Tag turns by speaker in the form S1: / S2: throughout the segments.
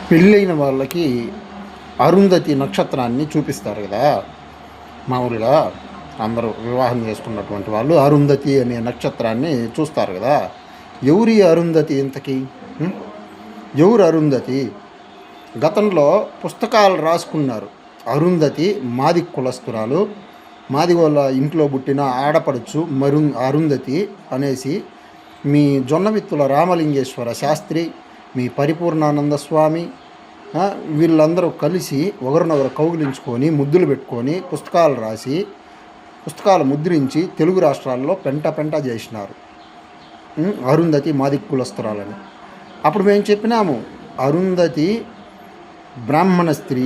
S1: పెళ్ళైన వాళ్ళకి అరుంధతి నక్షత్రాన్ని చూపిస్తారు కదా. మామూలుగా అందరూ వివాహం చేసుకున్నటువంటి వాళ్ళు అరుంధతి అనే నక్షత్రాన్ని చూస్తారు కదా. ఎవరి అరుంధతి ఇంతకీ? ఎవరు అరుంధతి? గతంలో పుస్తకాలు రాసుకున్నారు. అరుంధతి మాది కులస్తురాలు, మాది వాళ్ళ ఇంట్లో పుట్టిన ఆడపడుచు అరుంధతి అనేసి మీ జొన్నవిత్తుల రామలింగేశ్వర శాస్త్రి, మీ పరిపూర్ణానంద స్వామి వీళ్ళందరూ కలిసి ఒకరినొకరు కౌగిలించుకొని ముద్దులు పెట్టుకొని పుస్తకాలు రాసి పుస్తకాలు ముద్రించి తెలుగు రాష్ట్రాల్లో పెంట చేసినారు అరుంధతి మాది కులస్తురాలని. అప్పుడు మేము చెప్పినాము, అరుంధతి బ్రాహ్మణ స్త్రీ,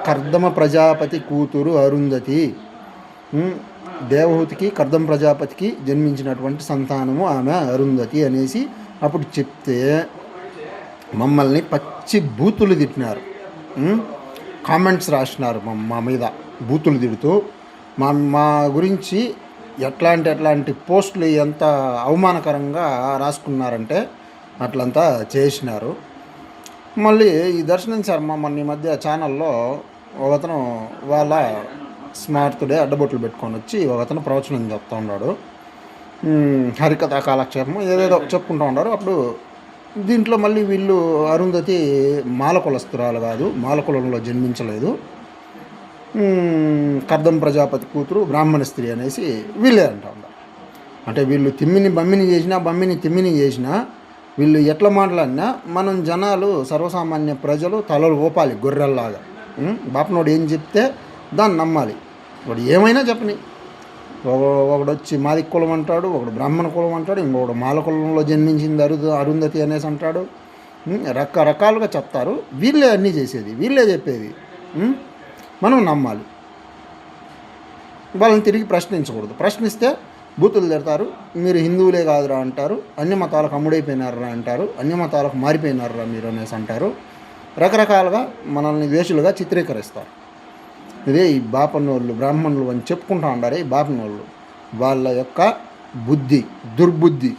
S1: కర్దమ ప్రజాపతి కూతురు అరుంధతి, దేవహూతికి కర్దమ ప్రజాపతికి జన్మించినటువంటి సంతానము ఆమె అరుంధతి అనేసి అప్పుడు చెప్తే మమ్మల్ని పచ్చి బూతులు తిట్టినారు. కామెంట్స్ రాసినారు మా మీద బూతులు తిడుతూ మా గురించి ఎట్లాంటి పోస్టులు ఎంత అవమానకరంగా రాసుకున్నారంటే అట్లంతా చేసినారు. మళ్ళీ ఈ దర్శనం శర్మ మొన్న ఈ మధ్య ఛానల్లో ఒకతను వాళ్ళ స్మార్తుడే అడ్డబొట్లు పెట్టుకొని వచ్చి ఒకతను ప్రవచనం చెప్తూ ఉన్నాడు. హరికథా కాలక్షేపం ఏదేదో చెప్పుకుంటూ ఉన్నారు. అప్పుడు దీంట్లో మళ్ళీ వీళ్ళు అరుంధతి మాలకులస్తురాలు కాదు, మాలకులంలో జన్మించలేదు, కర్దం ప్రజాపతి కూతురు బ్రాహ్మణ స్త్రీ అనేసి వీళ్ళే అంటూ ఉన్నారు. అంటే వీళ్ళు తిమ్మిని బమ్మిని చేసినా, బమ్మిని తిమ్మిని చేసినా, వీళ్ళు ఎట్లా మాట్లాడినా మనం జనాలు సర్వసామాన్య ప్రజలు తలలు ఊపాలి గొర్రెల్లాగా. బాపనోడు ఏం చెప్తే దాన్ని నమ్మాలి. వాడు ఏమైనా చెప్పని, ఒకడు వచ్చి మాది కులం అంటాడు, ఒకడు బ్రాహ్మణ కులం అంటాడు, ఇంకొకడు మాల కులంలో జన్మించింది అరుంధతి అనేసి అంటాడు. రకరకాలుగా చెప్తారు. వీళ్ళే అన్నీ చేసేది, వీళ్ళే చెప్పేది, మనం నమ్మాలి. వాళ్ళని తిరిగి ప్రశ్నించకూడదు. ప్రశ్నిస్తే బూతులు తిడతారు. మీరు హిందువులే కాదురా అంటారు, అన్ని మతాలకు అమ్ముడైపోయినారా అంటారు, అన్ని మతాలకు మారిపోయినారా మీరు అనేసి అంటారు. రకరకాలుగా మనల్ని ద్వేషులుగా చిత్రీకరిస్తారు. ఇదే ఈ బాపనోళ్ళు బ్రాహ్మణులు అని చెప్పుకుంటూ ఉండారు. ఈ బాపనోళ్ళు వాళ్ళ యొక్క బుద్ధి, దుర్బుద్ధి